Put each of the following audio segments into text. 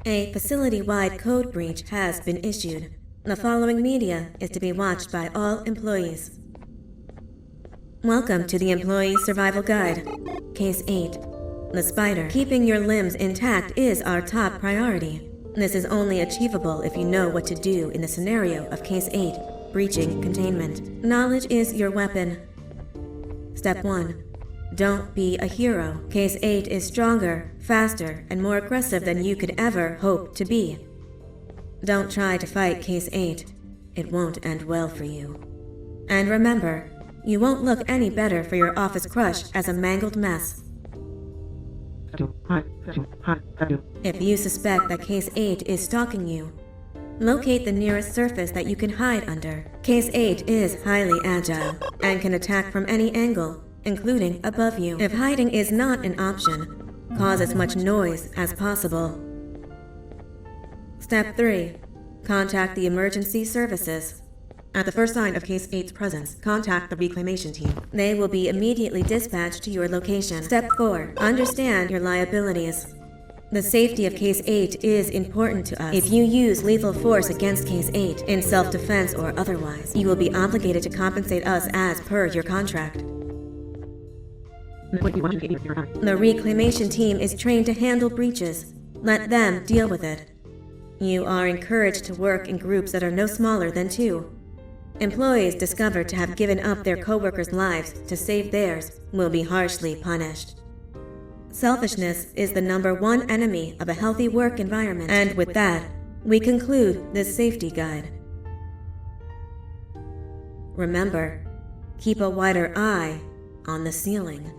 A facility-wide code breach has been issued. The following media is to be watched by all employees. Welcome to the Employee Survival Guide. Case 8. The spider. Keeping your limbs intact is our top priority. This is only achievable if you know what to do in the scenario of Case 8, breaching containment. Knowledge is your weapon. Step 1. Don't be a hero. Case 8 is stronger, faster, and more aggressive than you could ever hope to be. Don't try to fight Case 8. It won't end well for you. And remember, you won't look any better for your office crush as a mangled mess. If you suspect that Case 8 is stalking you, locate the nearest surface that you can hide under. Case 8 is highly agile and can attack from any angle, including above you. If hiding is not an option, cause as much noise as possible. Step 3. Contact the emergency services. At the first sign of Case 8's presence, contact the reclamation team. They will be immediately dispatched to your location. Step 4. Understand your liabilities. The safety of Case 8 is important to us. If you use lethal force against Case 8, in self-defense or otherwise, you will be obligated to compensate us as per your contract. The reclamation team is trained to handle breaches. Let them deal with it. You are encouraged to work in groups that are no smaller than 2. Employees discovered to have given up their coworkers' lives to save theirs will be harshly punished. Selfishness is the #1 enemy of a healthy work environment. And with that, we conclude this safety guide. Remember, keep a wider eye on the ceiling.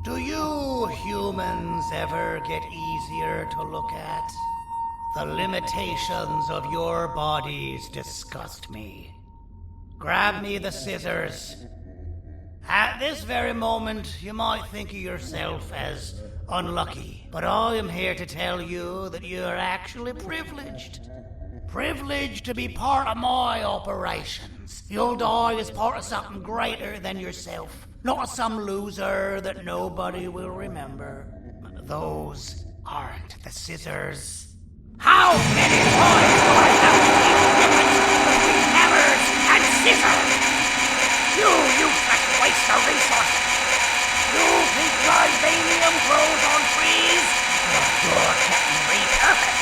Do you humans ever get easier to look at? The limitations of your bodies disgust me. Grab me the scissors. At this very moment, you might think of yourself as unlucky, but I am here to tell you that you are actually privileged. Privileged to be part of my operations. You'll die as part of something greater than yourself, not some loser that nobody will remember. Those aren't the scissors. How many times do I have to keep the difference between hammers and scissors? You useless waste of resources! You think vibranium grows on trees? You're getting repurposed!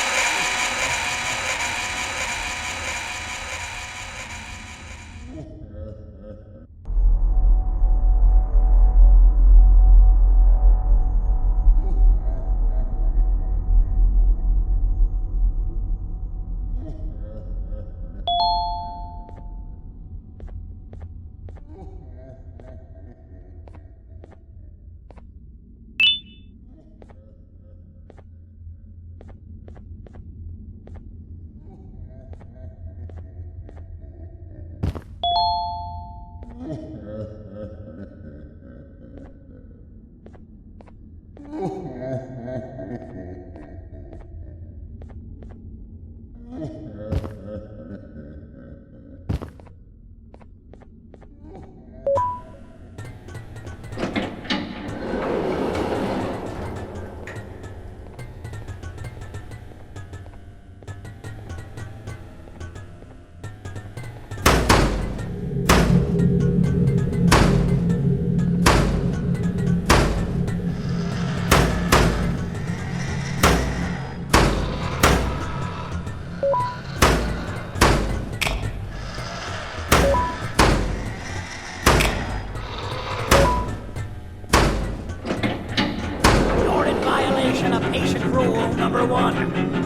Patient rule number 1.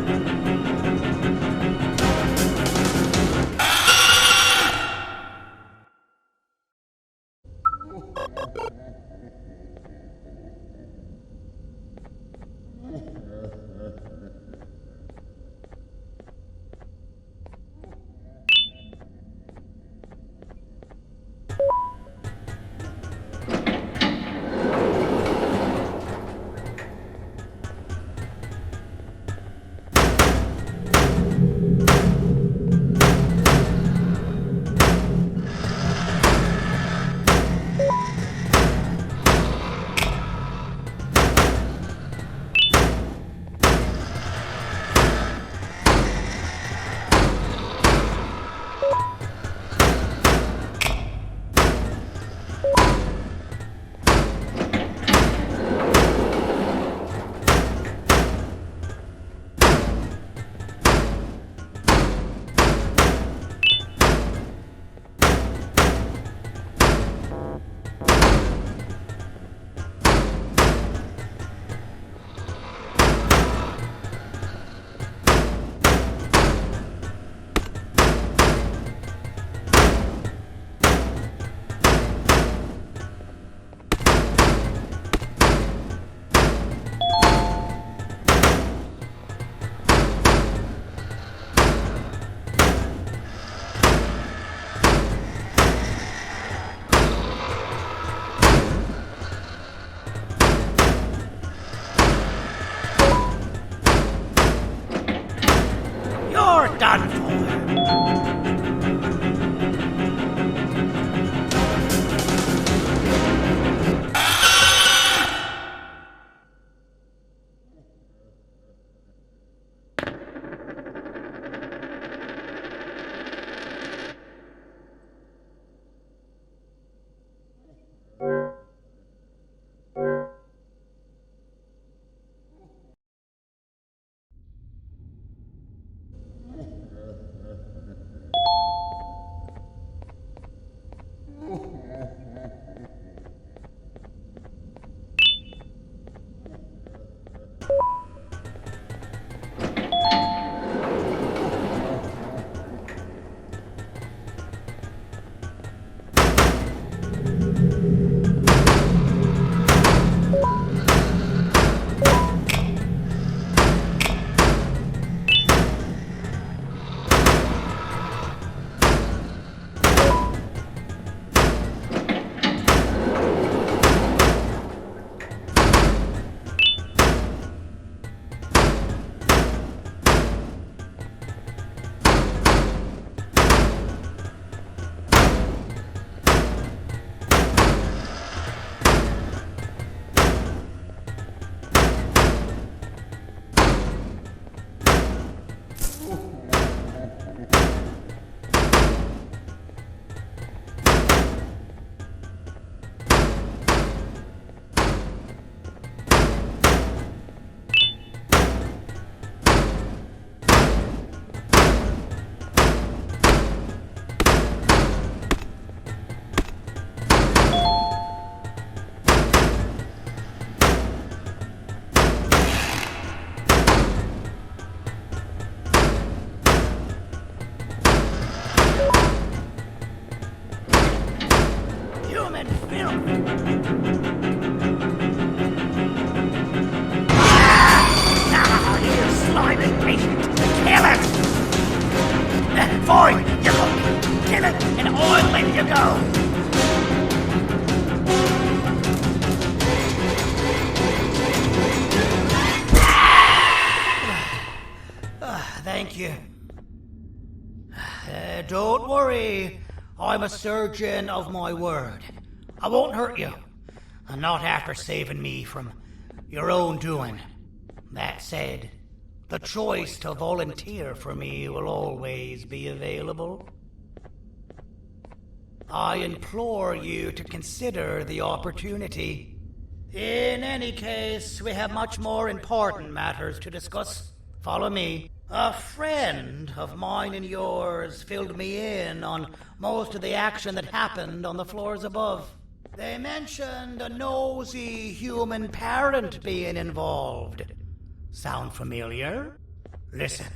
Now, you slimy patient! Kill it! Void, you go! Kill it, and I'll let you go! Thank you. Don't worry. I'm a surgeon of my word. I won't hurt you. And not after saving me from your own doing. That said, the choice to volunteer for me will always be available. I implore you to consider the opportunity. In any case, we have much more important matters to discuss. Follow me. A friend of mine and yours filled me in on most of the action that happened on the floors above. They mentioned a nosy human parent being involved. Sound familiar? Listen,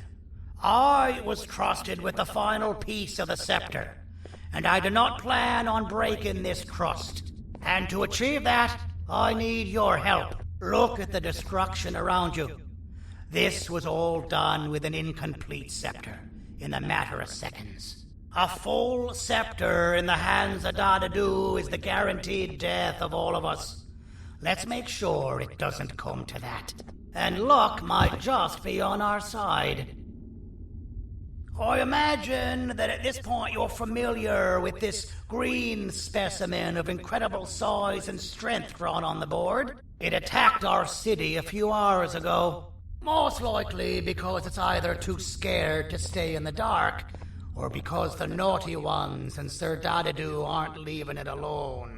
I was trusted with the final piece of the scepter, and I do not plan on breaking this trust. And to achieve that, I need your help. Look at the destruction around you. This was all done with an incomplete scepter, in a matter of seconds. A full scepter in the hands of Dadadu is the guaranteed death of all of us. Let's make sure it doesn't come to that. And luck might just be on our side. I imagine that at this point you're familiar with this green specimen of incredible size and strength drawn on the board. It attacked our city a few hours ago. Most likely because it's either too scared to stay in the dark, or because the naughty ones and Sir Dadadu aren't leaving it alone.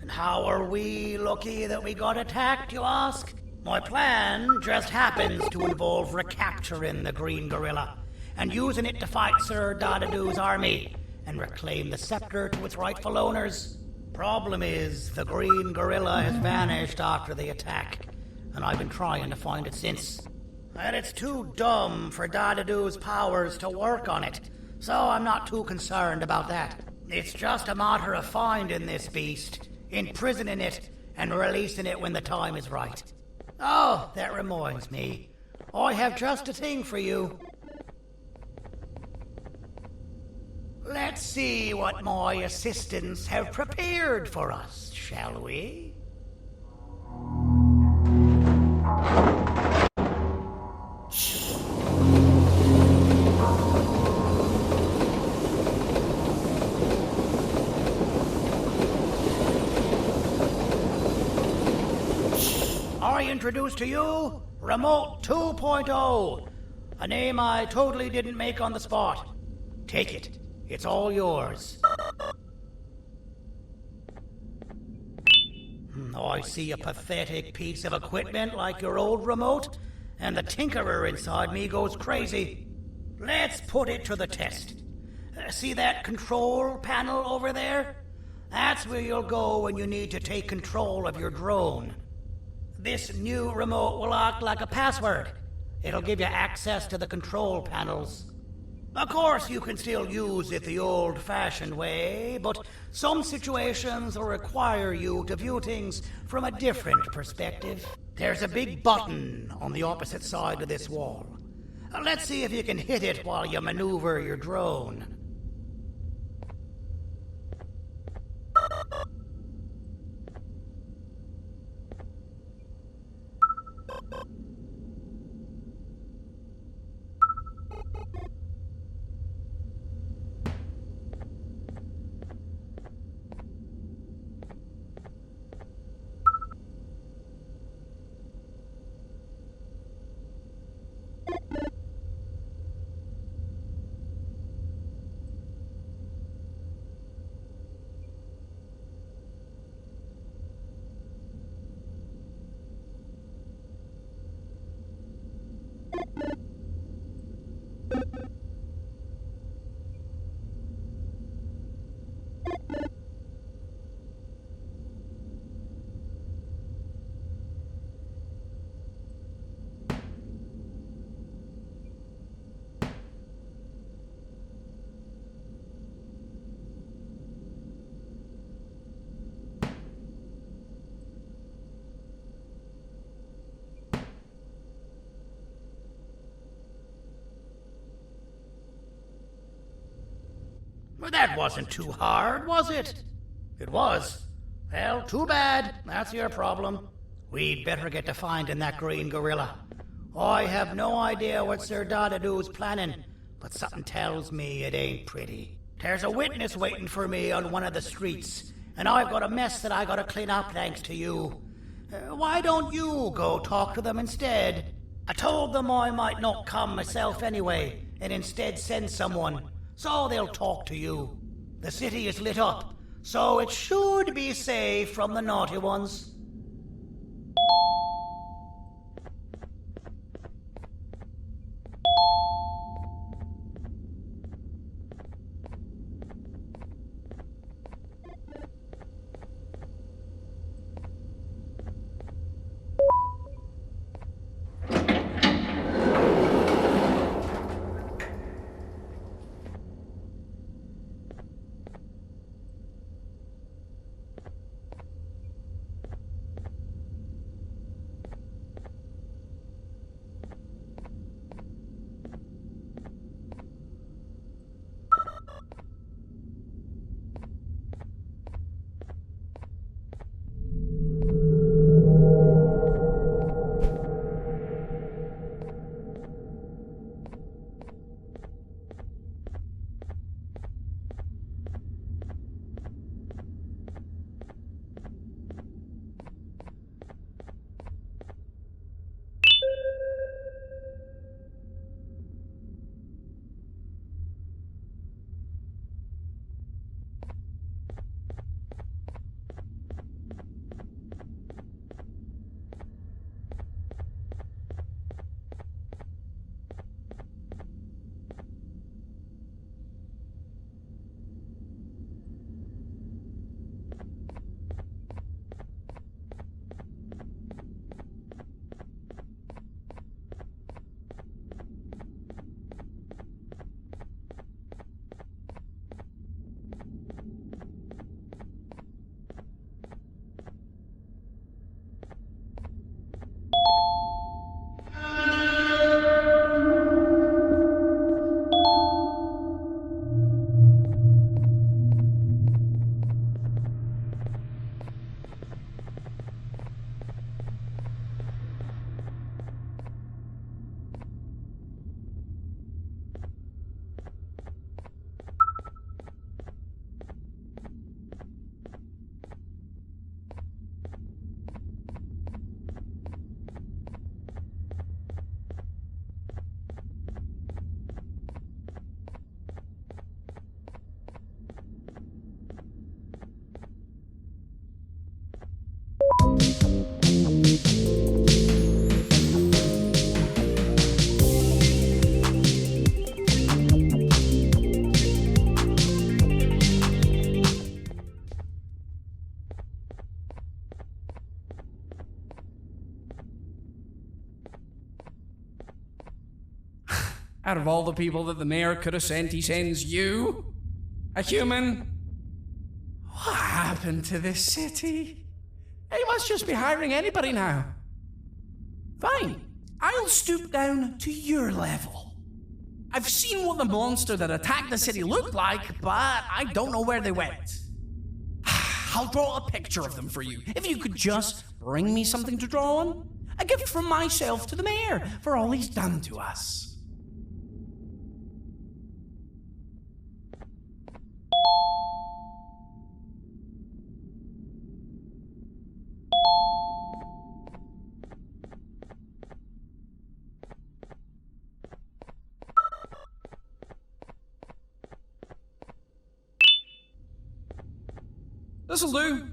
And how are we lucky that we got attacked, you ask? My plan just happens to involve recapturing the green gorilla, and using it to fight Sir Dadadu's army, and reclaim the scepter to its rightful owners. Problem is, the green gorilla has vanished after the attack, and I've been trying to find it since. And it's too dumb for Dadadu's powers to work on it, so I'm not too concerned about that. It's just a matter of finding this beast, imprisoning it, and releasing it when the time is right. Oh, that reminds me. I have just a thing for you. Let's see what my assistants have prepared for us, shall we? I introduce to you Remote 2.0, a name I totally didn't make on the spot. Take it. It's all yours. I see a pathetic piece of equipment like your old remote, and the tinkerer inside me goes crazy. Let's put it to the test. See that control panel over there? That's where you'll go when you need to take control of your drone. This new remote will act like a password. It'll give you access to the control panels. Of course, you can still use it the old-fashioned way, but some situations will require you to view things from a different perspective. There's a big button on the opposite side of this wall. Let's see if you can hit it while you maneuver your drone. That wasn't too hard, was it? It was. Well, too bad. That's your problem. We'd better get to finding that green gorilla. I have no idea what Sir Dadadu's planning, but something tells me it ain't pretty. There's a witness waiting for me on one of the streets, and I've got a mess that I gotta clean up thanks to you. Why don't you go talk to them instead? I told them I might not come myself anyway, and instead send someone, so they'll talk to you. The city is lit up, so it should be safe from the naughty ones. Out of all the people that the mayor could have sent, he sends you? A human? What happened to this city? He must just be hiring anybody now. Fine, I'll stoop down to your level. I've seen what the monster that attacked the city looked like, but I don't know where they went. I'll draw a picture of them for you, if you could just bring me something to draw on. A gift from myself to the mayor for all he's done to us. This'll do.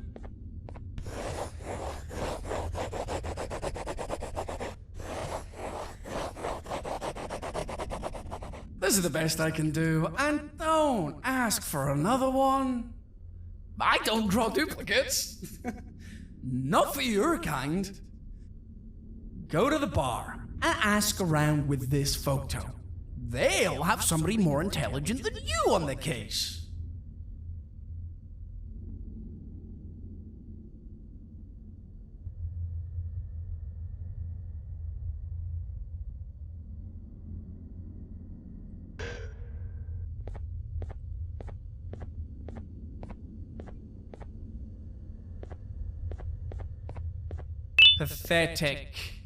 This is the best I can do, and don't ask for another one. I don't draw duplicates. Not for your kind. Go to the bar and ask around with this photo. They'll have somebody more intelligent than you on the case. Pathetic.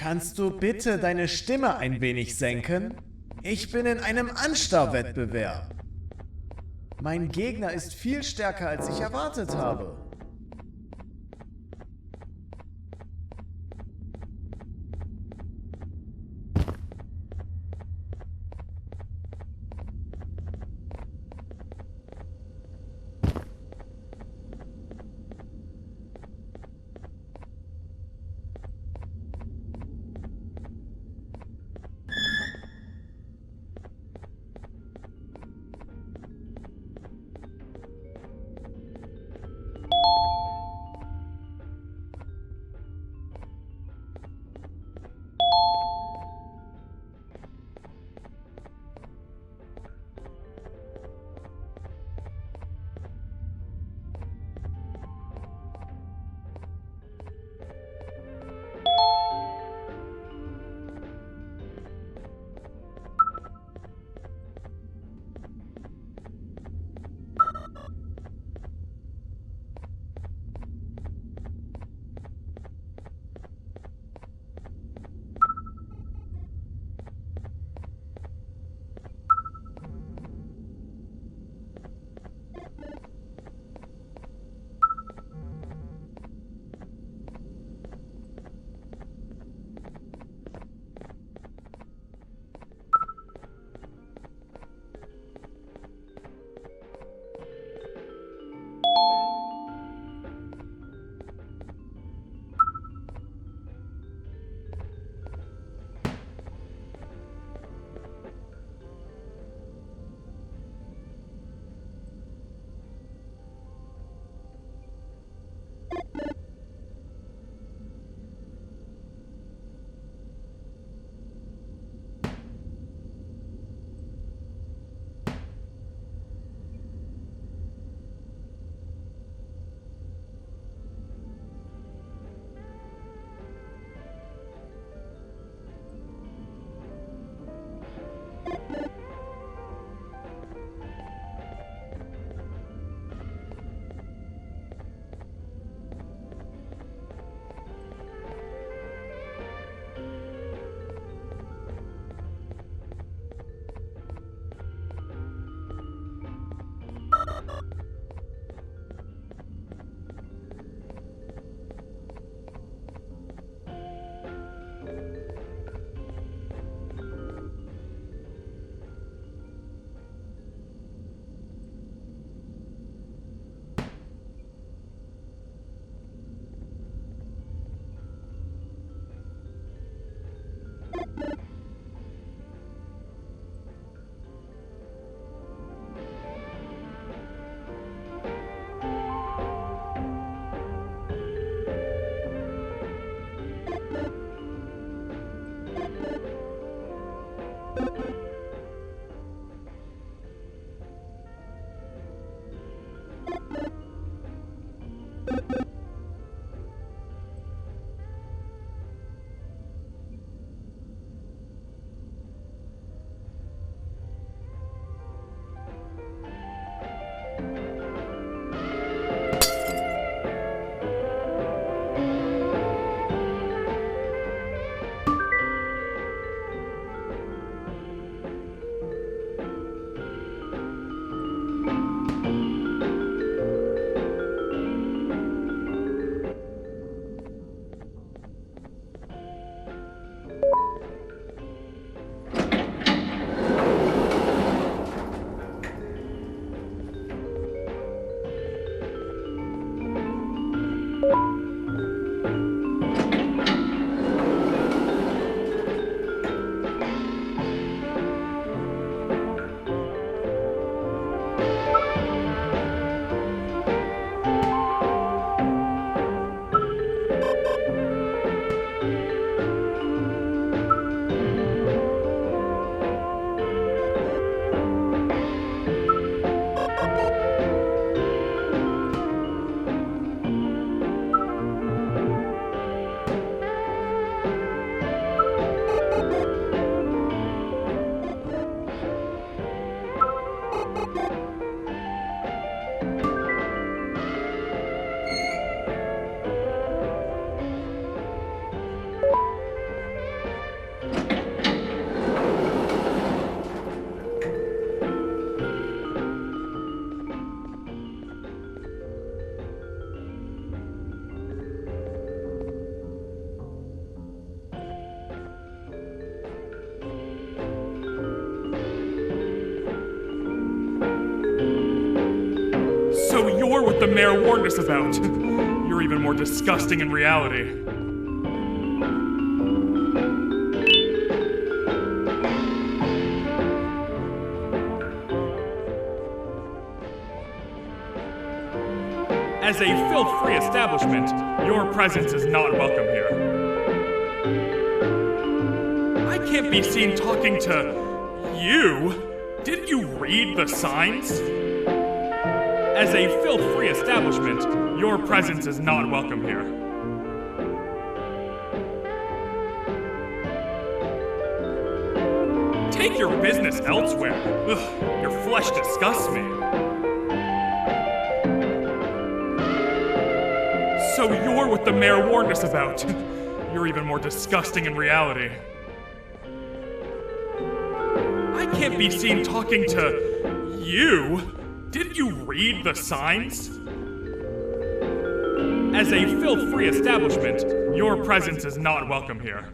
Kannst du bitte deine Stimme ein wenig senken? Ich bin in einem Anstarrwettbewerb. Mein Gegner ist viel stärker, als ich erwartet habe. what the mayor warned us about. You're even more disgusting in reality. As a filth-free establishment, your presence is not welcome here. I can't be seen talking to you. Didn't you read the signs? As a filth-free establishment, your presence is not welcome here. Take your business elsewhere. Ugh, your flesh disgusts me. So you're what the mayor warned us about. You're even more disgusting in reality. I can't be seen talking to you. Didn't you read the signs? As a filth-free establishment, your presence is not welcome here.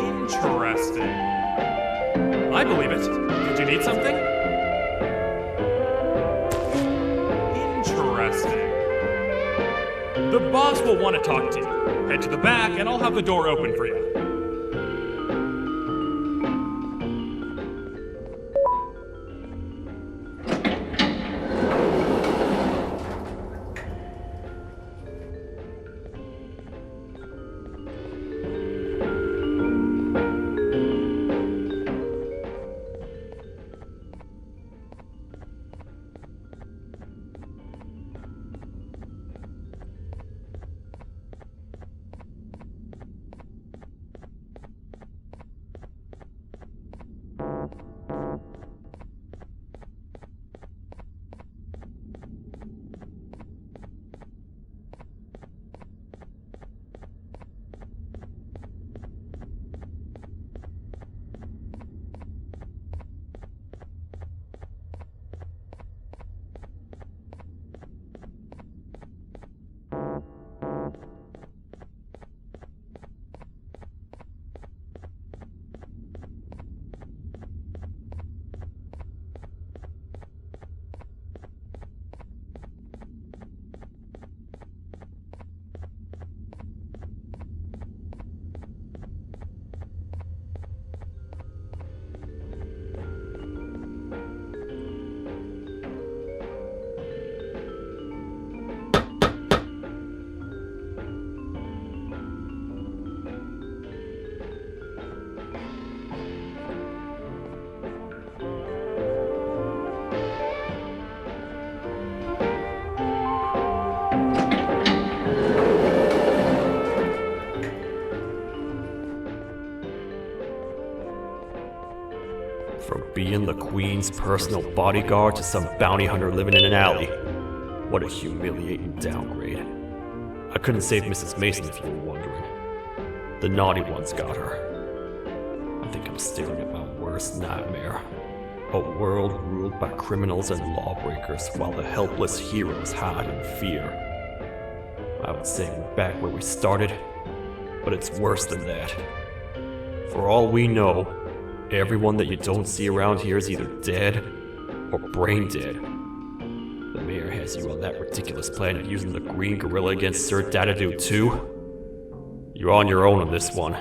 Interesting. I believe it. Did you need something? Interesting. The boss will want to talk to you. Head to the back and I'll have the door open for you. From being the Queen's personal bodyguard to some bounty hunter living in an alley. What a humiliating downgrade. I couldn't save Mrs. Mason if you were wondering. The naughty ones got her. I think I'm staring at my worst nightmare. A world ruled by criminals and lawbreakers while the helpless heroes hide in fear. I would say we're back where we started, but it's worse than that. For all we know, everyone that you don't see around here is either dead or brain dead. The mayor has you on that ridiculous plan of using the green gorilla against Sir Dadadoo too. You're on your own on this one.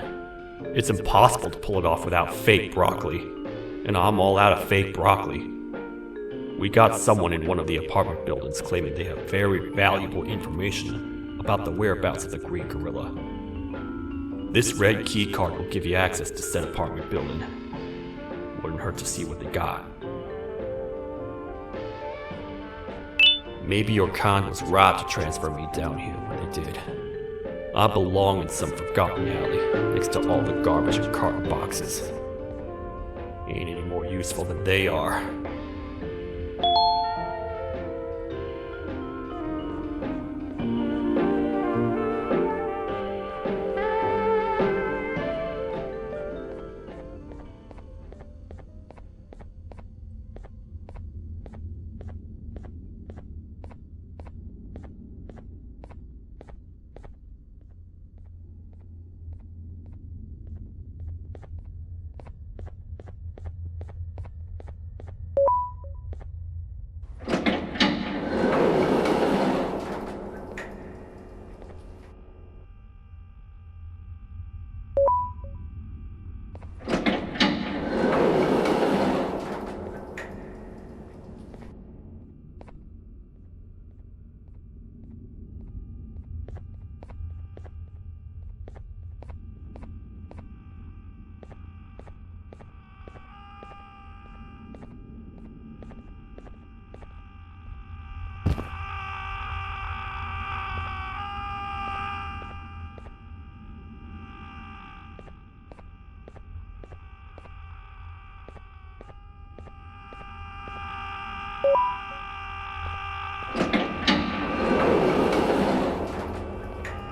It's impossible to pull it off without fake broccoli, and I'm all out of fake broccoli. We got someone in one of the apartment buildings claiming they have very valuable information about the whereabouts of the green gorilla. This red key card will give you access to said apartment building. Wouldn't hurt to see what they got. Maybe your kind was right to transfer me down here when they did. I belong in some forgotten alley, next to all the garbage and carton boxes. Ain't any more useful than they are.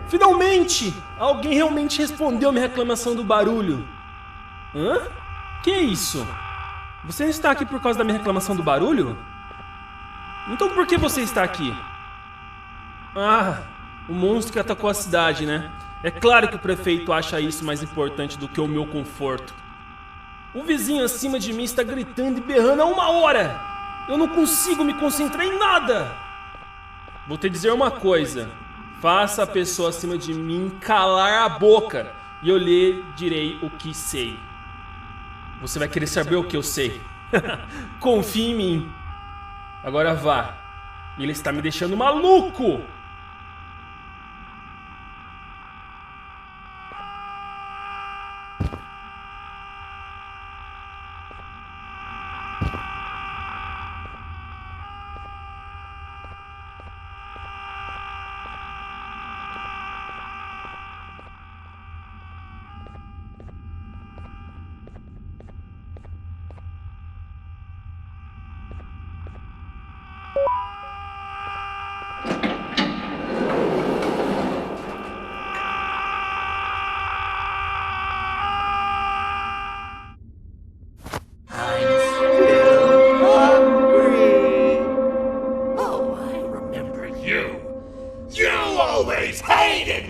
Finalmente! Alguém realmente respondeu a minha reclamação do barulho. Hã? Que é isso? Você está aqui por causa da minha reclamação do barulho? Então por que você está aqui? Ah, o monstro que atacou a cidade, né? É claro que o prefeito acha isso mais importante do que o meu conforto. O vizinho acima de mim está gritando e berrando há 1 hora! Eu não consigo me concentrar em nada! Vou te dizer uma coisa. Faça a pessoa acima de mim calar a boca e eu lhe direi o que sei. Você vai querer saber o que eu sei. Confie em mim. Agora vá. Ele está me deixando maluco!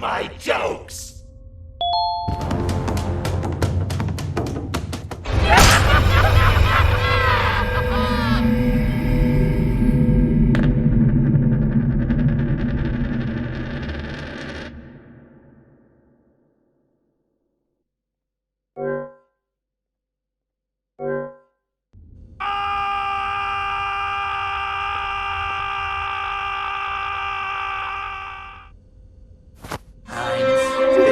My jokes! I'm still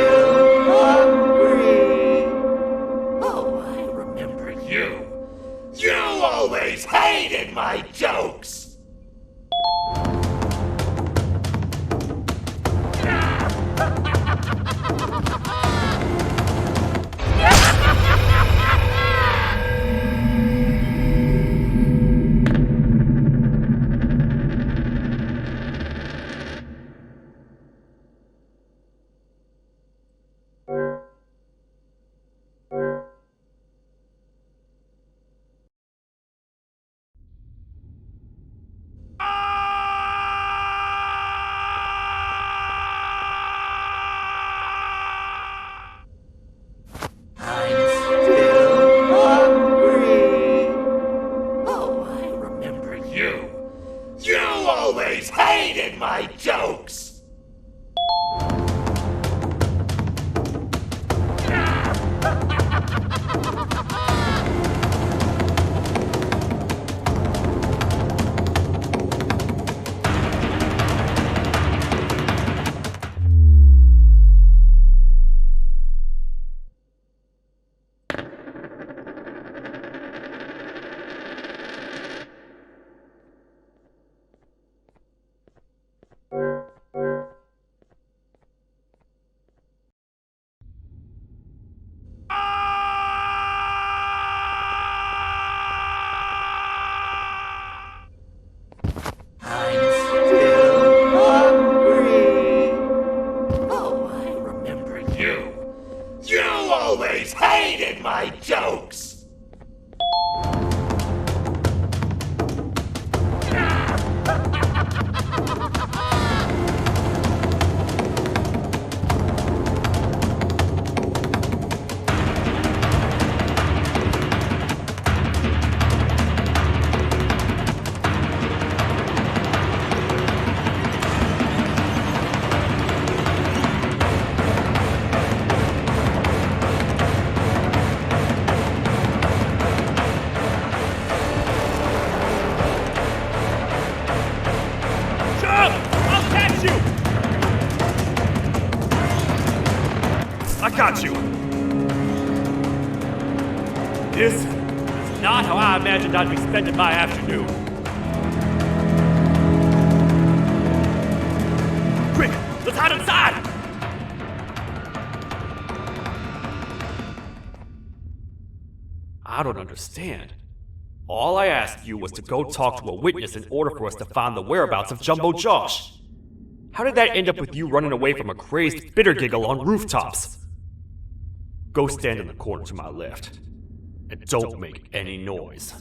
got you! I got you! This is not how I imagined I'd be spending my afternoon. Quick, let's hide inside! I don't understand. All I asked you was to go talk to a witness in order for us to find the whereabouts of Jumbo Josh. How did that end up with you running away from a crazed bitter giggle on rooftops? Go stand in the corner to my left. And don't make any noise.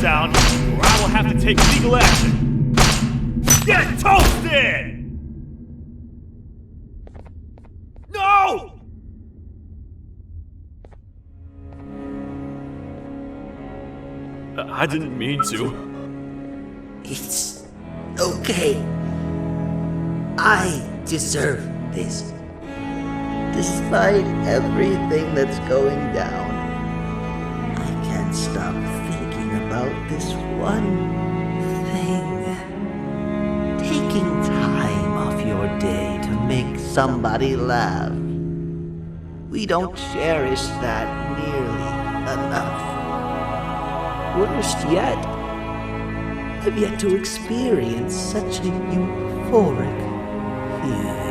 Down, or I will have to take legal action. Get toasted! No! I didn't mean to. It's okay. I deserve this. Despite everything that's going down, I can't stop thinking about this one thing. Taking time off your day to make somebody laugh. We don't cherish that nearly enough. Worst yet, I've yet to experience such a euphoric feeling.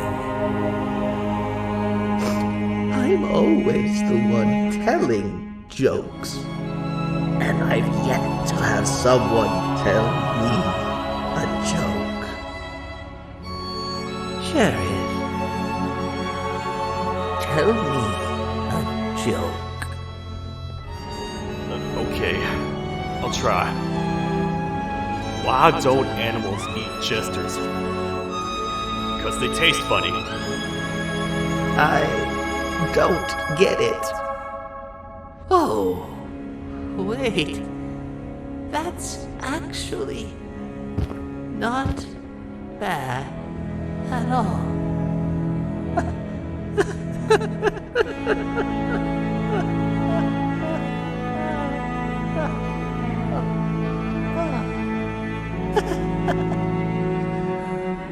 I'm always the one telling jokes, and I've yet to have someone tell me a joke. Sheriff, tell me a joke. Okay, I'll try. Why don't animals eat jesters? Because they taste funny. I don't get it. Oh, wait. That's actually not bad at all.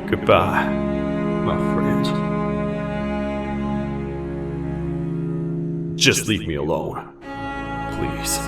Goodbye, my friend. Just leave me alone, please.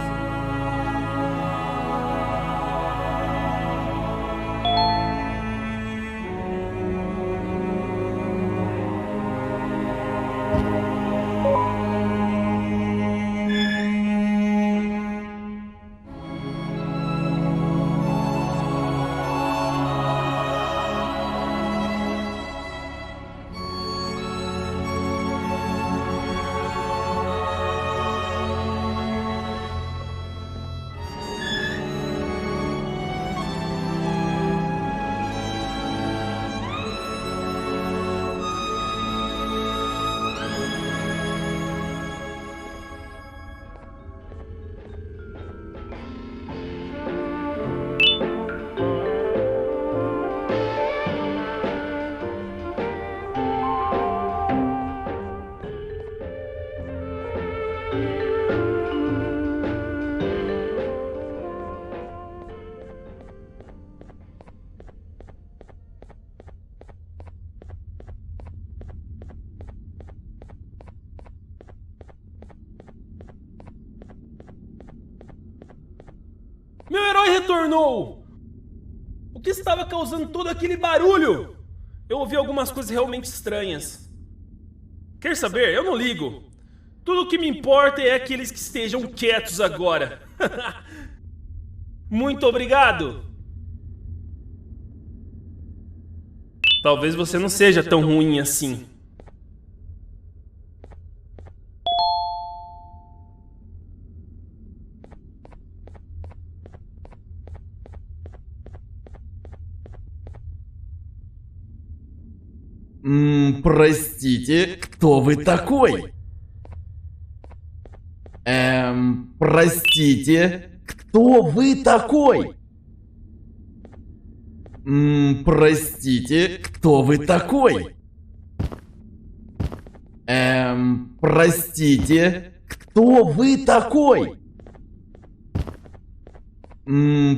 Meu herói retornou! O que estava causando todo aquele barulho? Eu ouvi algumas coisas realmente estranhas. Quer saber? Eu não ligo. Tudo o que me importa é que eles que estejam quietos agora. Muito obrigado! Talvez você não seja tão ruim assim. Простите, кто вы такой? Простите, кто вы такой? Простите, кто вы такой? Простите, кто вы такой?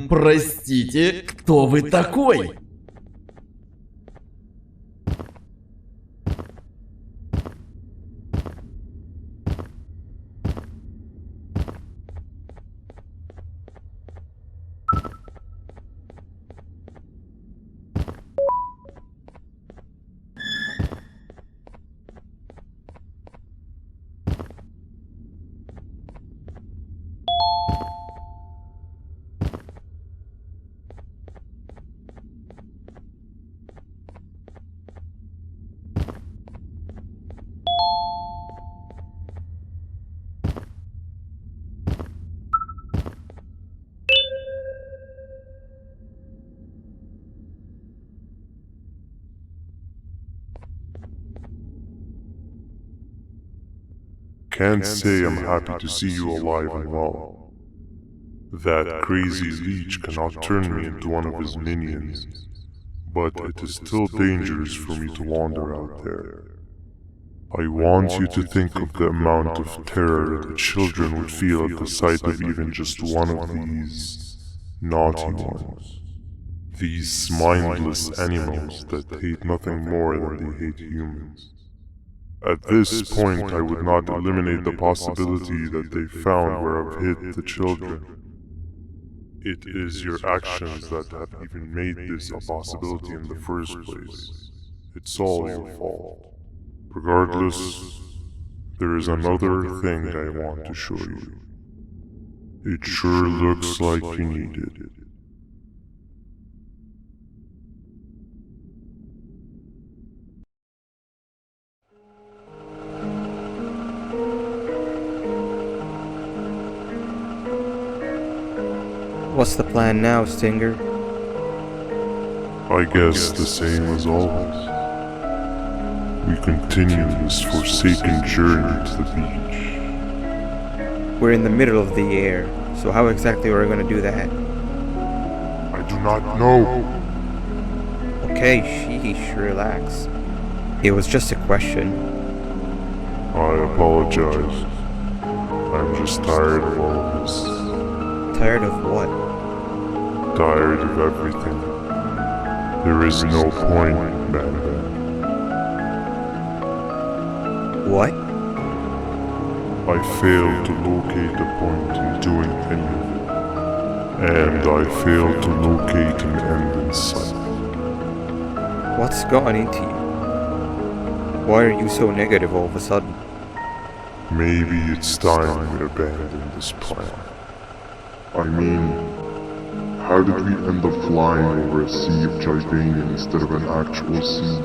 Простите, кто вы такой? Can't say I'm happy to see you alive and well. That crazy leech cannot turn me into one of his minions, but it is still dangerous for me to wander out there. I want you to think of the amount of terror that children would feel at the sight of even just one of these naughty ones. These mindless animals that hate nothing more than they hate humans. At this point, I would not eliminate the possibility that they found where I've hid the children. It is your actions that have even made this a possibility in the first place. It's all your fault. Regardless, there is another thing I want to show you. It sure looks like you need it. What's the plan now, Stinger? I guess the same as always. We continue this forsaken journey to the beach. We're in the middle of the air, so how exactly are we going to do that? I do not know. Okay, sheesh, relax. It was just a question. I apologize. I'm just tired of all of this. Tired of what? Tired of everything. There is no point, Banban. What? I failed to locate a point in doing any of it. And I failed to locate an end in sight. What's gone into you? Why are you so negative all of a sudden? Maybe it's time we abandon this plan. I mean, how did we end up flying over a sea of Jivania instead of an actual sea?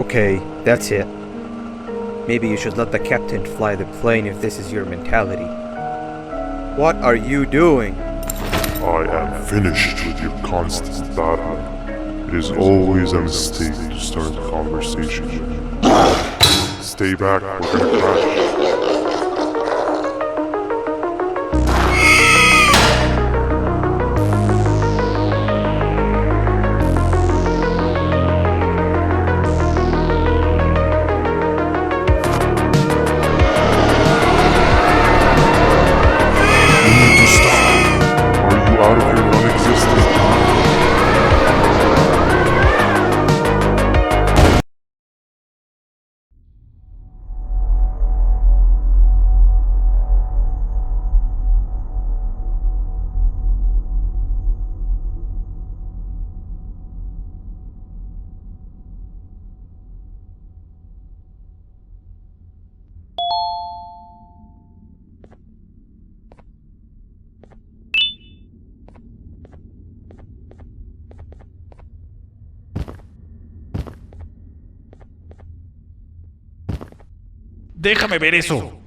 Okay, that's it. Maybe you should let the captain fly the plane if this is your mentality. What are you doing? I am finished with your constant battling. It is always a mistake to start a conversation with you. Stay back, we're gonna crash. Out of your non-existent mind. Déjame ver eso.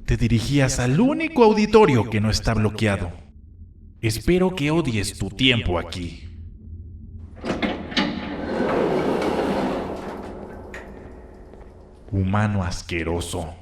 Te dirigías al único auditorio que no está bloqueado. Espero que odies tu tiempo aquí. humano asqueroso.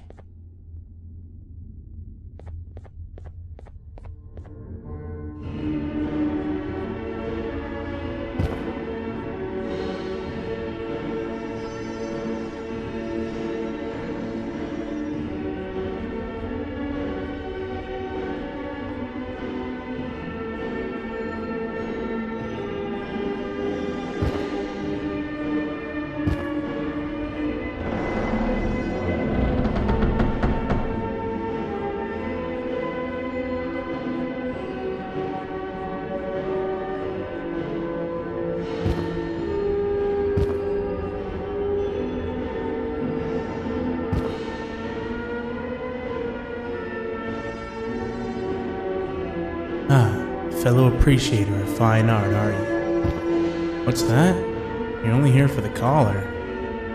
Fellow appreciator of fine art, are you? What's that? You're only here for the collar.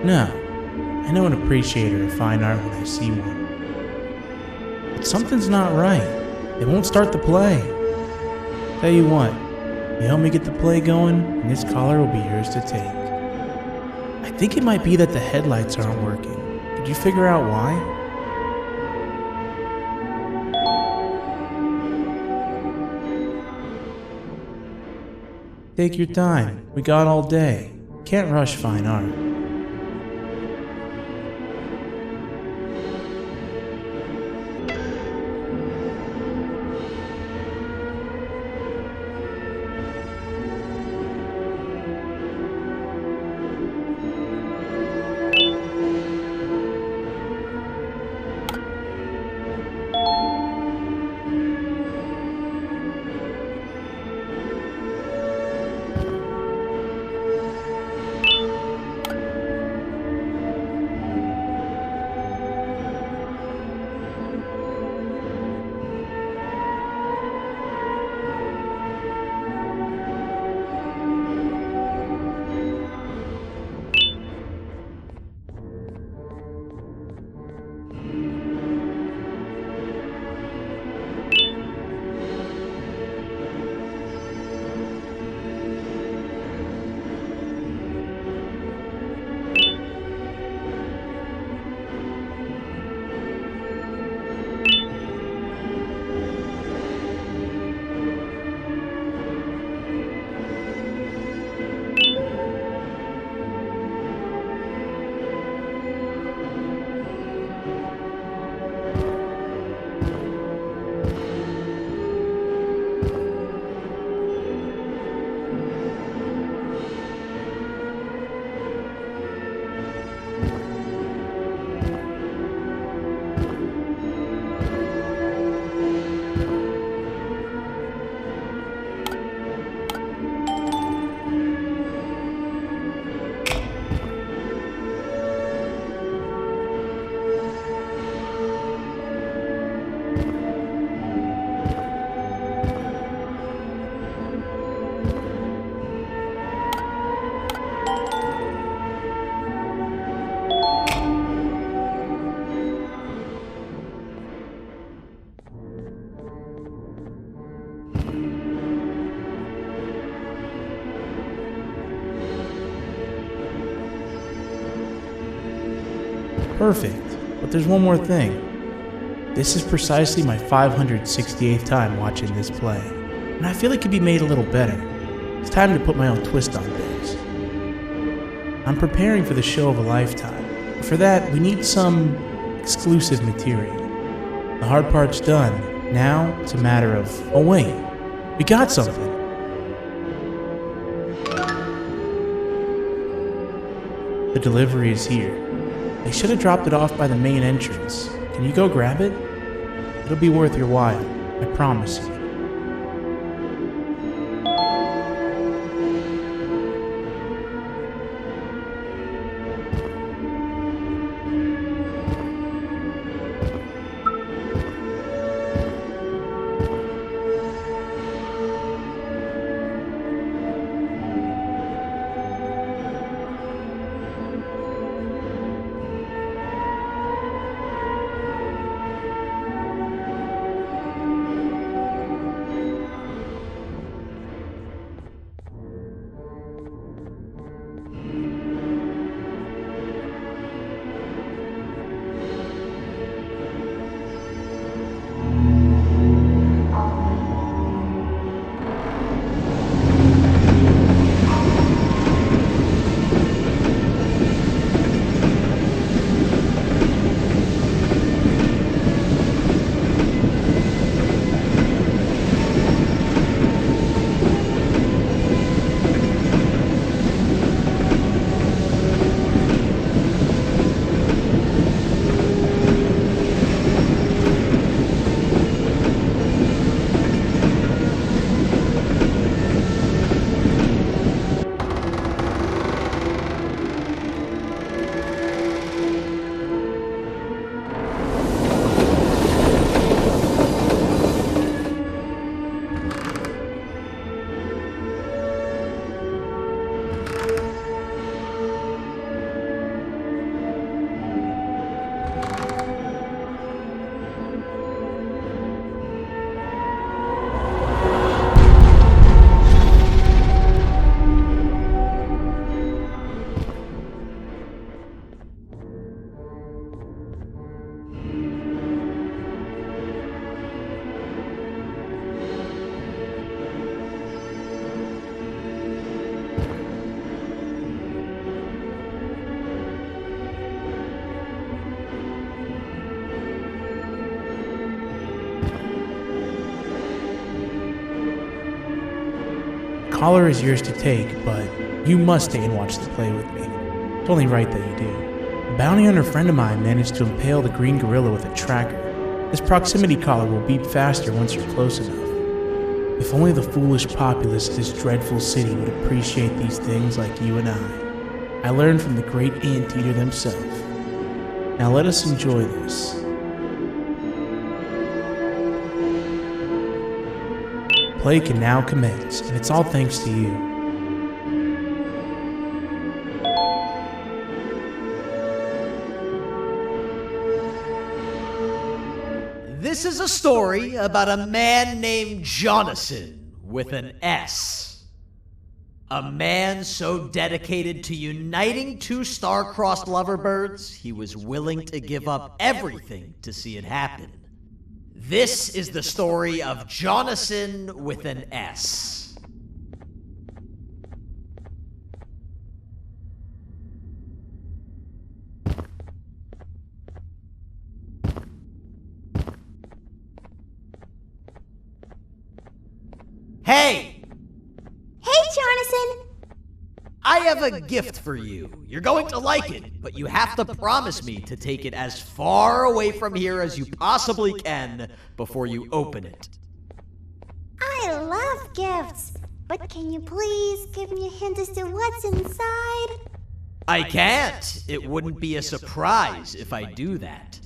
No, I know an appreciator of fine art when I see one. But something's not right. They won't start the play. Tell you what, you help me get the play going, and this collar will be yours to take. I think it might be that the headlights aren't working. Did you figure out why? Take your time. We got all day. Can't rush fine art. Perfect. But there's one more thing. This is precisely my 568th time watching this play, and I feel it could be made a little better. It's time to put my own twist on things. I'm preparing for the show of a lifetime. For that, we need some exclusive material. The hard part's done. Now, it's a matter of, oh wait, we got something. The delivery is here. They should have dropped it off by the main entrance. Can you go grab it? It'll be worth your while, I promise you. collar is yours to take, but you must stay and watch the play with me. It's only right that you do. A bounty hunter friend of mine managed to impale the green gorilla with a tracker. This proximity collar will beep faster once you're close enough. If only the foolish populace of this dreadful city would appreciate these things like you and I learned from the great anteater himself. Now let us enjoy this. Play can now commence, and it's all thanks to you. This is a story about a man named Jonathan with an S. A man so dedicated to uniting two star-crossed loverbirds, he was willing to give up everything to see it happen. This is the story of Jonathan with an S. Hey! Hey, Jonathan! I have a gift for you. You're going to like it, but you have to promise me to take it as far away from here as you possibly can before you open it. I love gifts, but can you please give me a hint as to what's inside? I can't. It wouldn't be a surprise if I do that.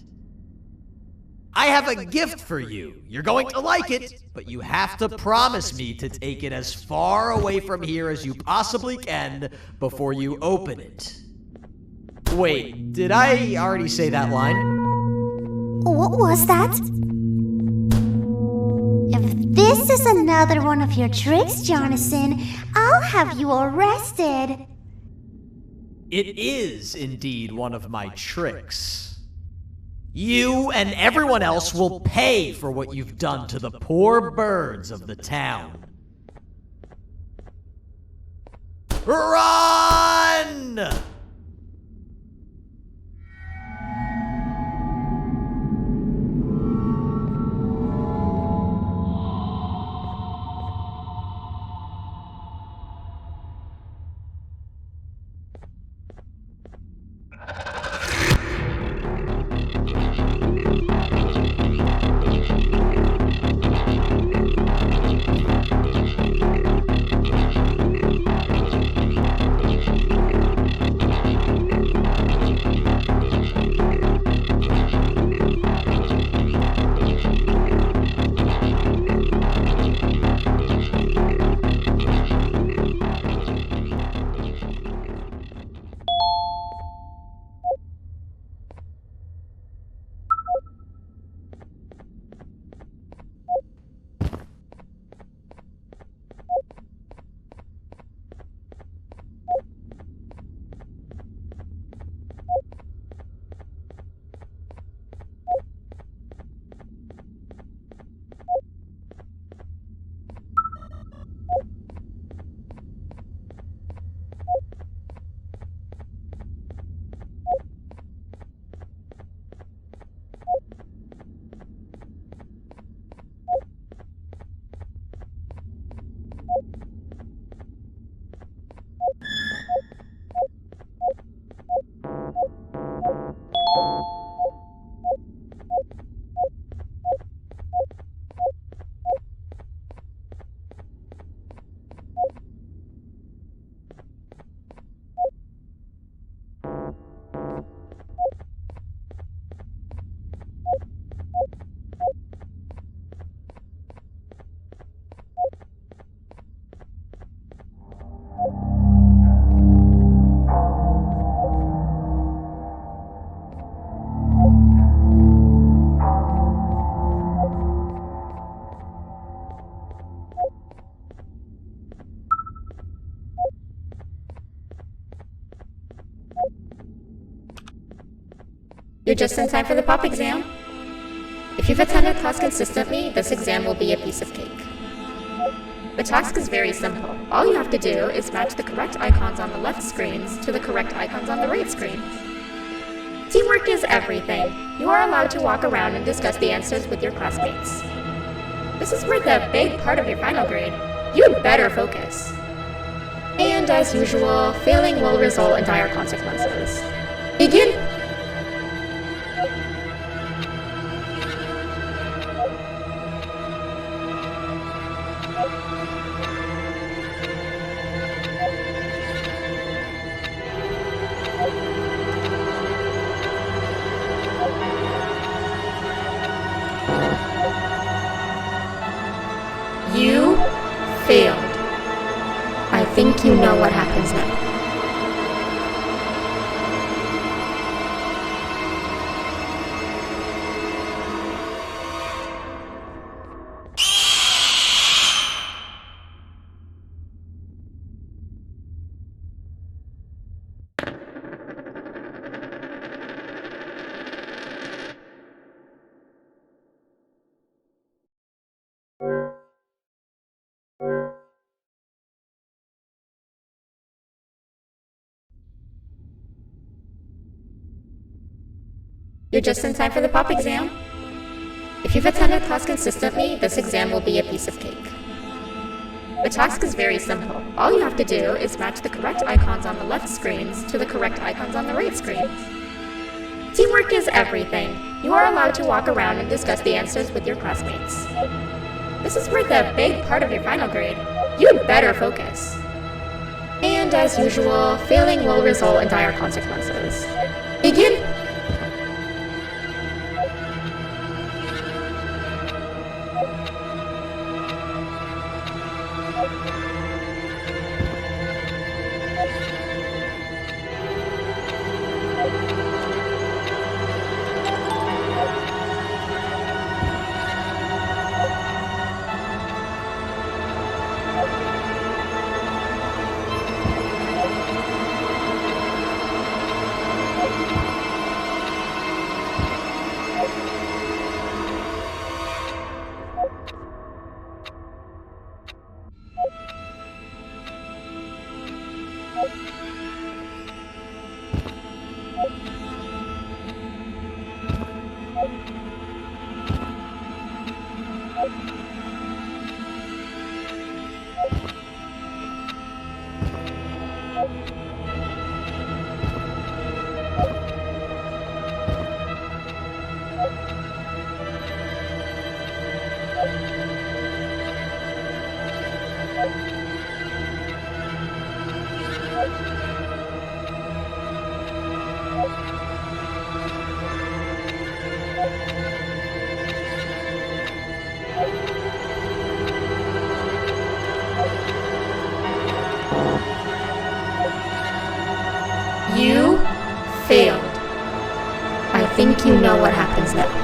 I have a gift for you. You're going to like it, but you have to promise me to take it as far away from here as you possibly can before you open it. Wait, did I already say that line? What was that? If this is another one of your tricks, Jonathan, I'll have you arrested. It is indeed one of my tricks. You and everyone else will pay for what you've done to the poor birds of the town. Run! You're just in time for the pop exam. If you've attended class consistently, this exam will be a piece of cake. The task is very simple. All you have to do is match the correct icons on the left screens to the correct icons on the right screens. Teamwork is everything. You are allowed to walk around and discuss the answers with your classmates. This is where the big part of your final grade. You better focus. And as usual, failing will result in dire consequences. Begin! You failed. I think you know what happens now. You're just in time for the pop exam. If you've attended class consistently, this exam will be a piece of cake. The task is very simple. All you have to do is match the correct icons on the left screens to the correct icons on the right screens. Teamwork is everything. You are allowed to walk around and discuss the answers with your classmates. This is worth a big part of your final grade. You'd better focus. And as usual, failing will result in dire consequences. Begin! You failed. I think you know what happens now.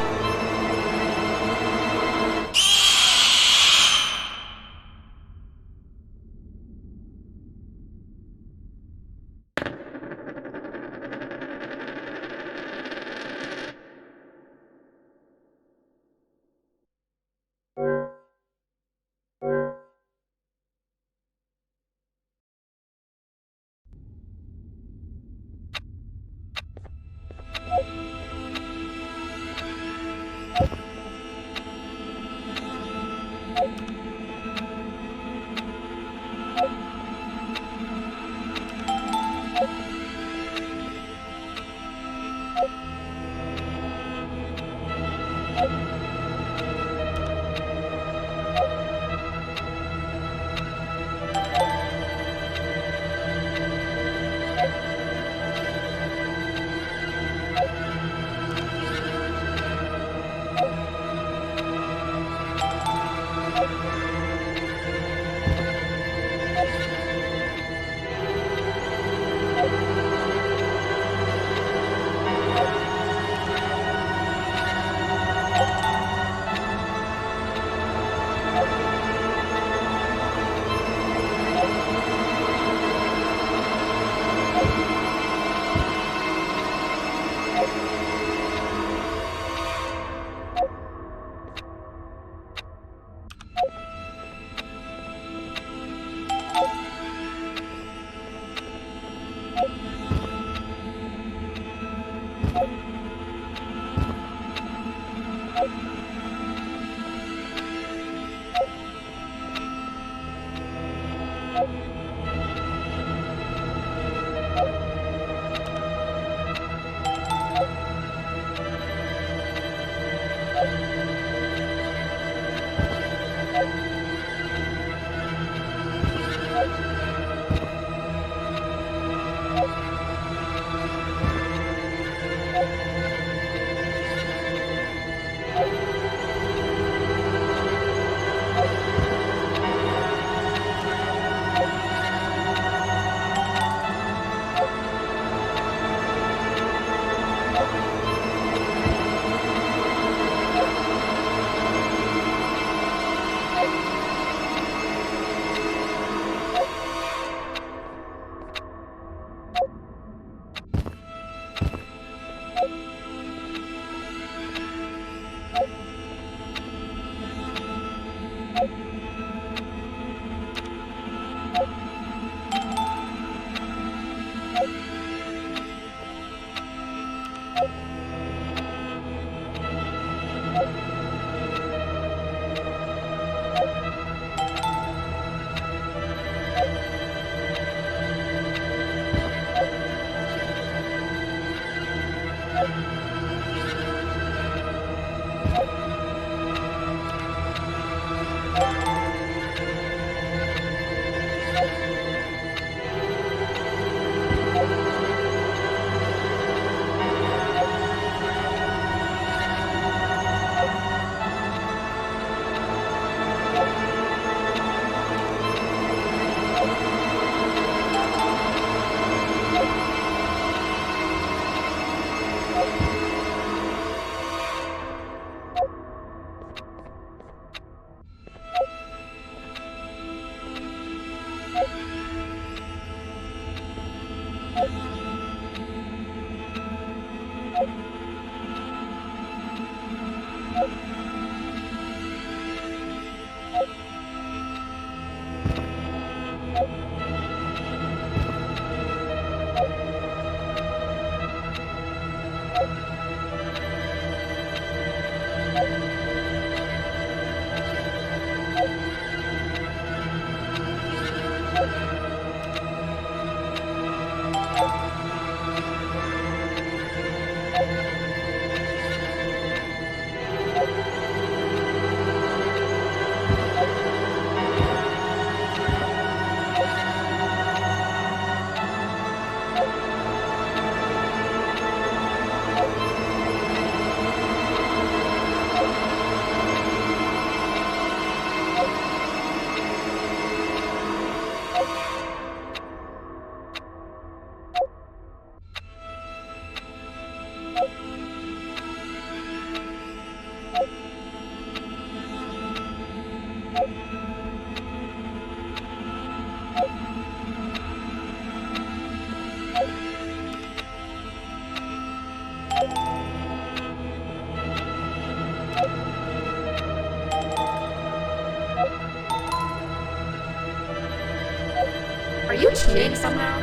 Are you cheating somehow?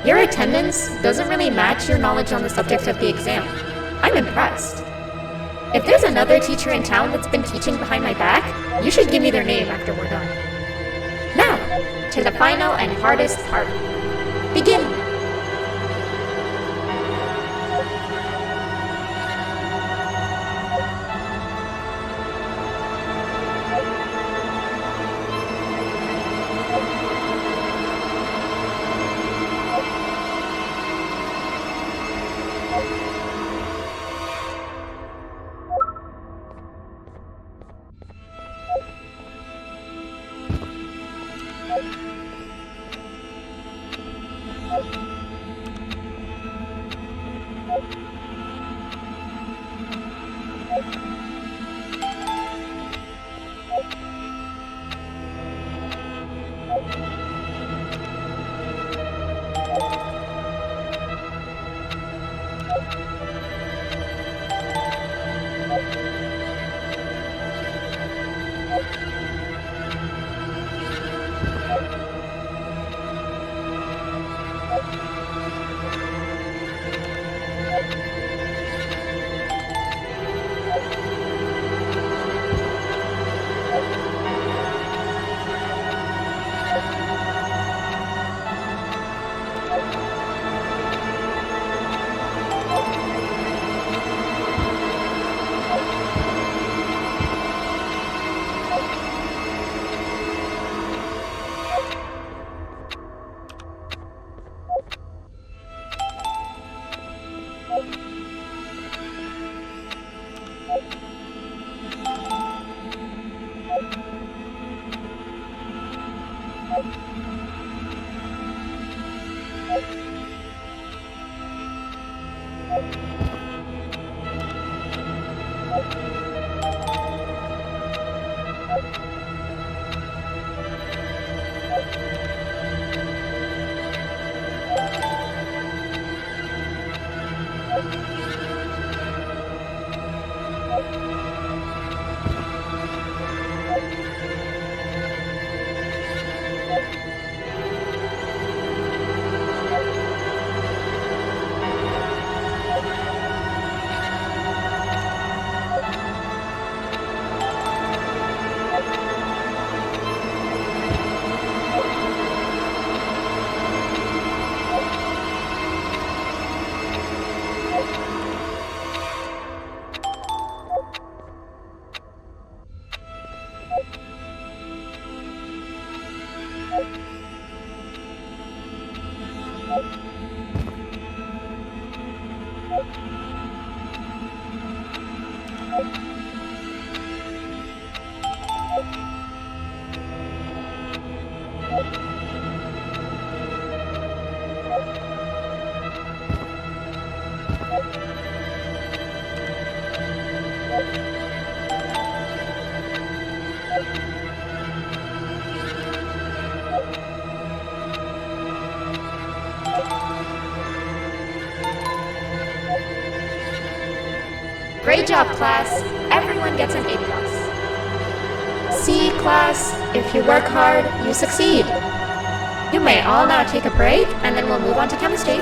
Your attendance doesn't really match your knowledge on the subject of the exam. I'm impressed. If there's another teacher in town that's been teaching behind my back, you should give me their name after we're done. Now, to the final and hardest part. Begin! Great job, class. Everyone gets an A+. See, class, if you work hard, you succeed. You may all now take a break, and then we'll move on to chemistry.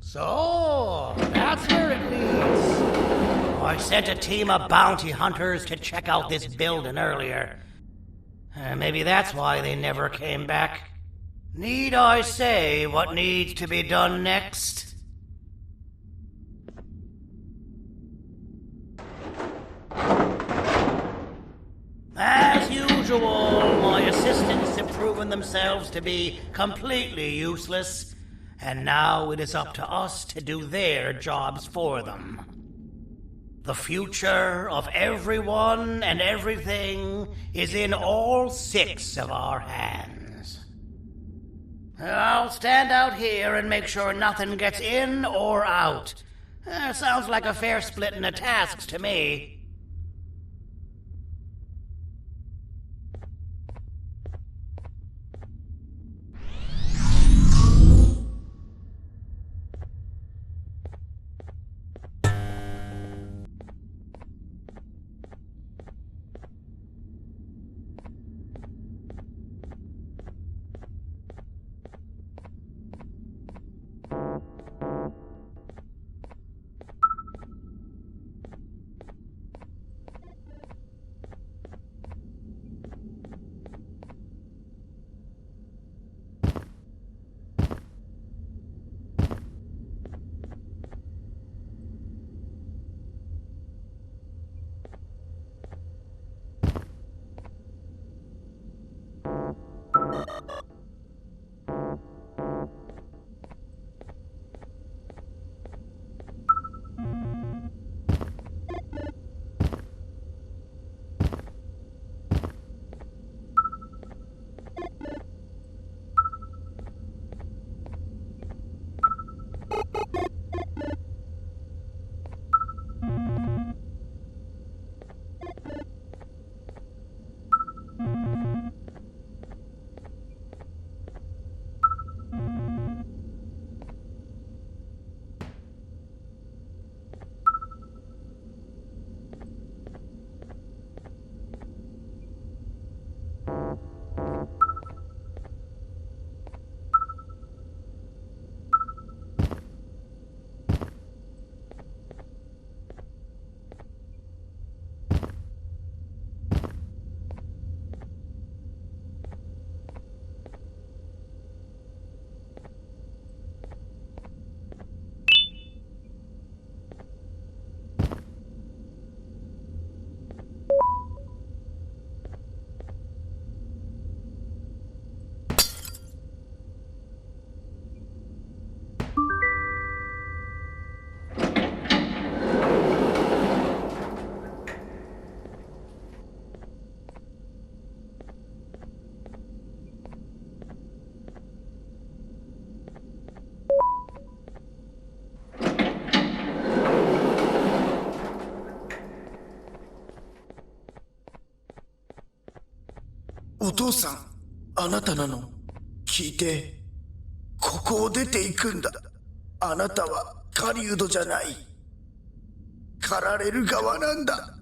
So, that's where it leads. I sent a team of bounty hunters to check out this building earlier. Maybe that's why they never came back. Need I say what needs to be done next? As usual, my assistants have proven themselves to be completely useless, and now it is up to us to do their jobs for them. The future of everyone and everything is in all 6 of our hands. I'll stand out here and make sure nothing gets in or out. Sounds like a fair splitting of tasks to me.お父さん、あなたなの。聞いて。ここを出ていくんだ。あなたは狩人じゃない。狩られる側なんだ。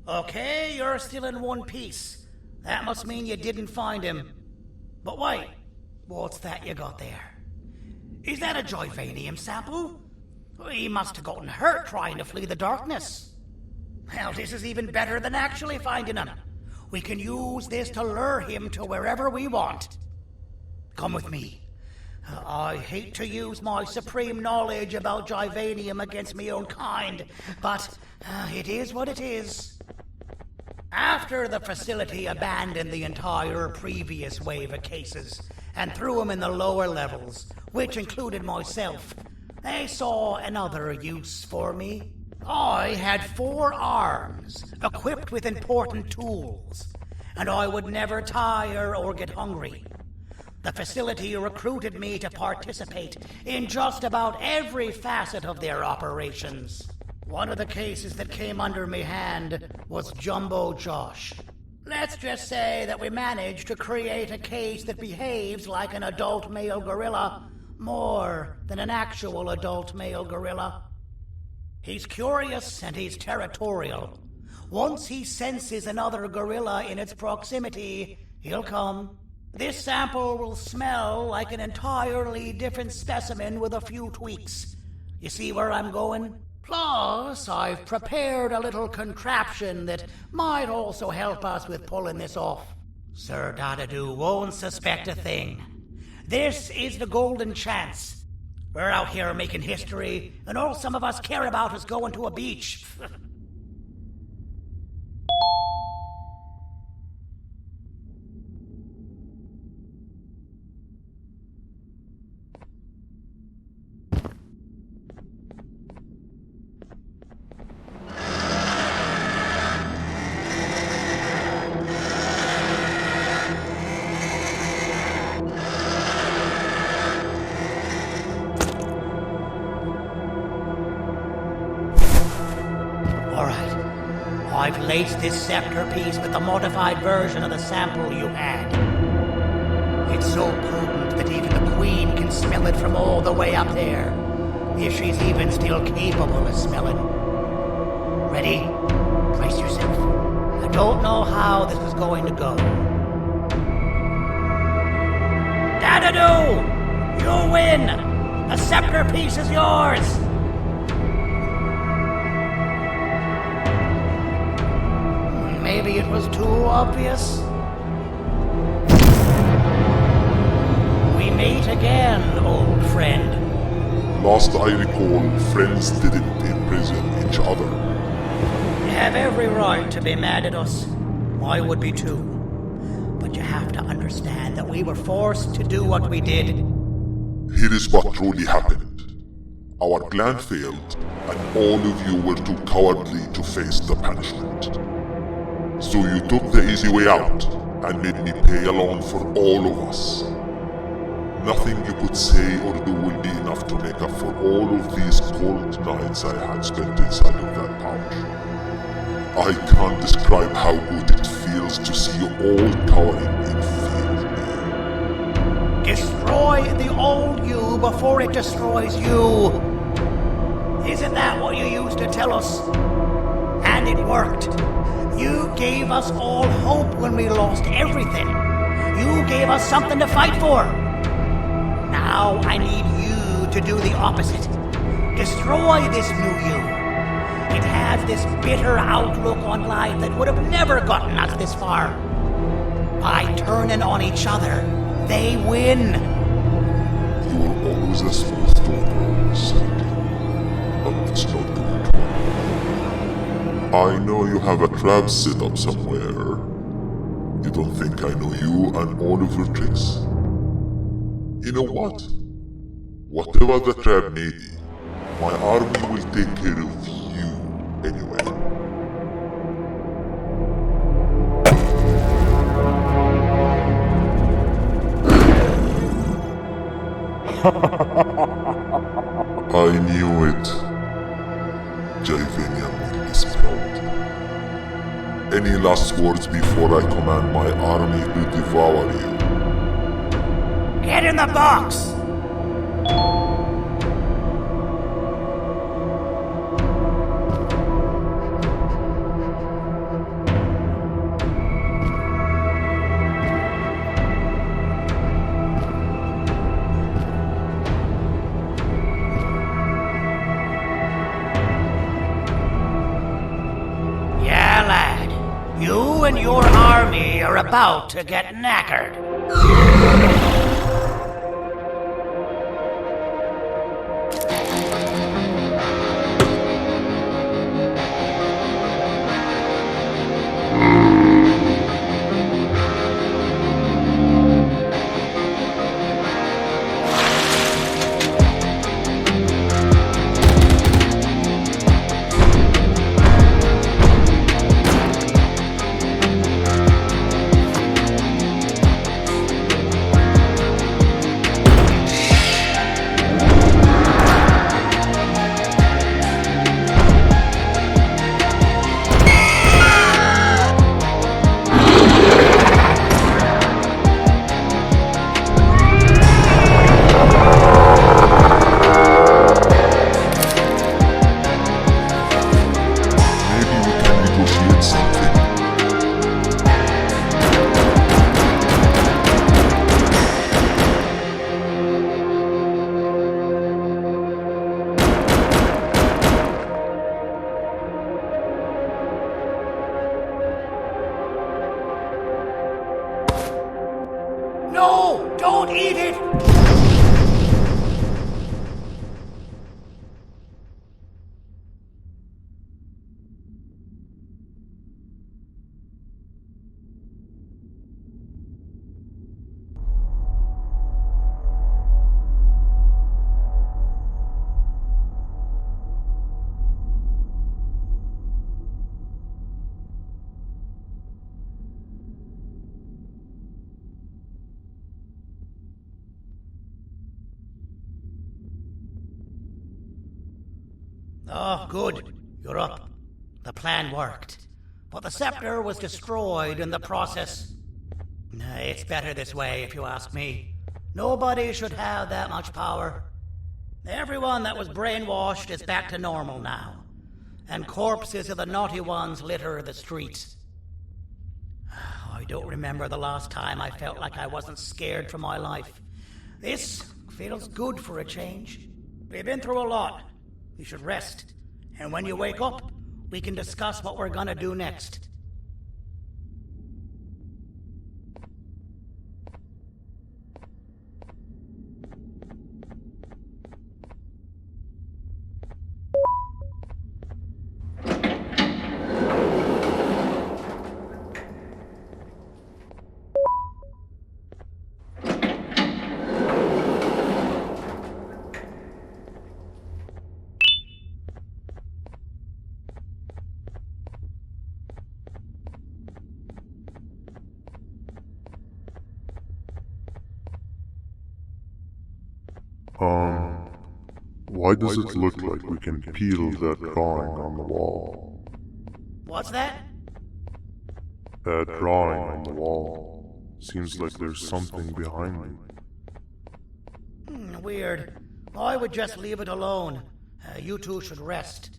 Okay, you're still in one piece. That must mean you didn't find him. But wait, what's that you got there? Is that a Joyvanium sample? He must have gotten hurt trying to flee the darkness. Well, this is even better than actually finding him. We can use this to lure him to wherever we want. Come with me. I hate to use my supreme knowledge about Joyvanium against my own kind, but it is what it is. After the facility abandoned the entire previous wave of cases and threw them in the lower levels, which included myself, they saw another use for me. I had 4 arms, equipped with important tools, and I would never tire or get hungry. The facility recruited me to participate in just about every facet of their operations. One of the cases that came under me hand was Jumbo Josh. Let's just say that we managed to create a case that behaves like an adult male gorilla, more than an actual adult male gorilla. He's curious and he's territorial. Once he senses another gorilla in its proximity, he'll come. This sample will smell like an entirely different specimen with a few tweaks. You see where I'm going? Plus, I've prepared a little contraption that might also help us with pulling this off. Sir Dadadoo won't suspect a thing. This is the golden chance. We're out here making history, and all some of us care about is going to a beach. I've laced this scepter piece with the modified version of the sample you had. It's so potent that even the Queen can smell it from all the way up there. If she's even still capable of smelling. Ready? Brace yourself. I don't know how this is going to go. Dadadoo! You win! The scepter piece is yours! Maybe it was too obvious. We meet again, old friend. Last I recall, friends didn't imprison each other. You have every right to be mad at us. I would be too. But you have to understand that we were forced to do what we did. Here is what truly happened. Our plan failed, and all of you were too cowardly to face the punishment. So you took the easy way out, and made me pay alone for all of us. Nothing you could say or do will be enough to make up for all of these cold nights I had spent inside of that pouch. I can't describe how good it feels to see you all cowering in fear. Destroy the old you before it destroys you. Isn't that what you used to tell us? And it worked. You gave us all hope when we lost everything. You gave us something to fight for. Now I need you to do the opposite. Destroy this new you. It has this bitter outlook on life that would have never gotten us this far. By turning on each other, they win. You were always a smooth talker, Sandy. But it's not going to work. I know you have a trap set up somewhere. You don't think I know you and all of your tricks? You know what? Whatever the trap may be, my army will take care of you anyway. I knew it. Javanian will be proud. Any last words before I command my army to devour you? Get in the box! Yeah, lad. You and your army are about to get knackered. No! Don't eat it! Oh, good. You're up. The plan worked. But the scepter was destroyed in the process. It's better this way, if you ask me. Nobody should have that much power. Everyone that was brainwashed is back to normal now, and corpses of the naughty ones litter the streets. I don't remember the last time I felt like I wasn't scared for my life. This feels good for a change. We've been through a lot. You should rest, and when you wake up, we can discuss what we're gonna do next. Why does it look like we can peel that drawing on the wall? What's that? That drawing on the wall. Seems like there's something behind it. Weird. I would just leave it alone. You two should rest.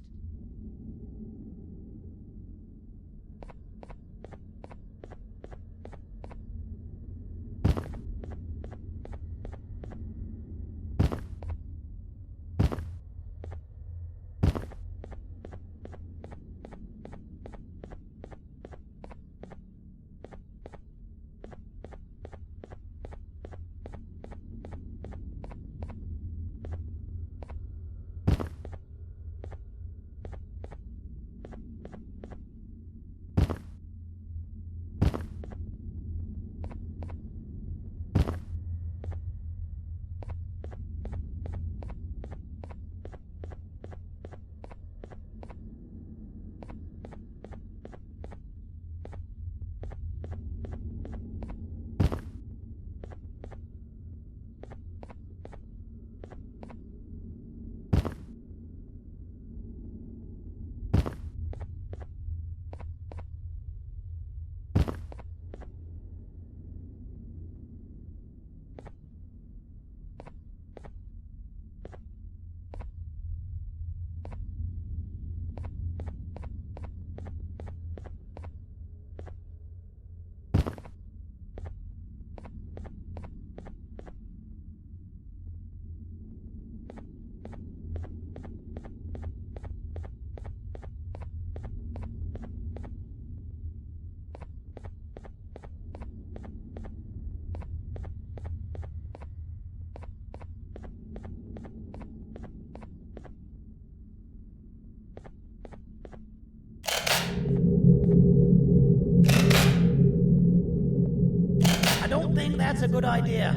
That's a good idea.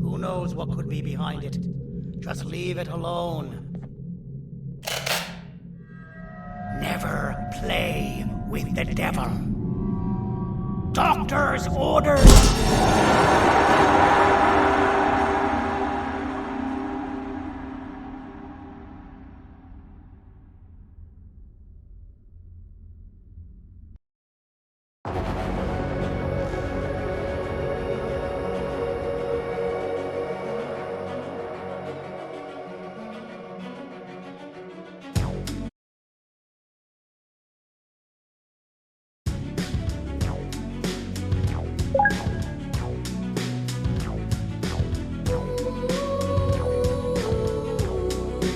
Who knows what could be behind it? Just leave it alone. Never play with the devil. Doctor's orders!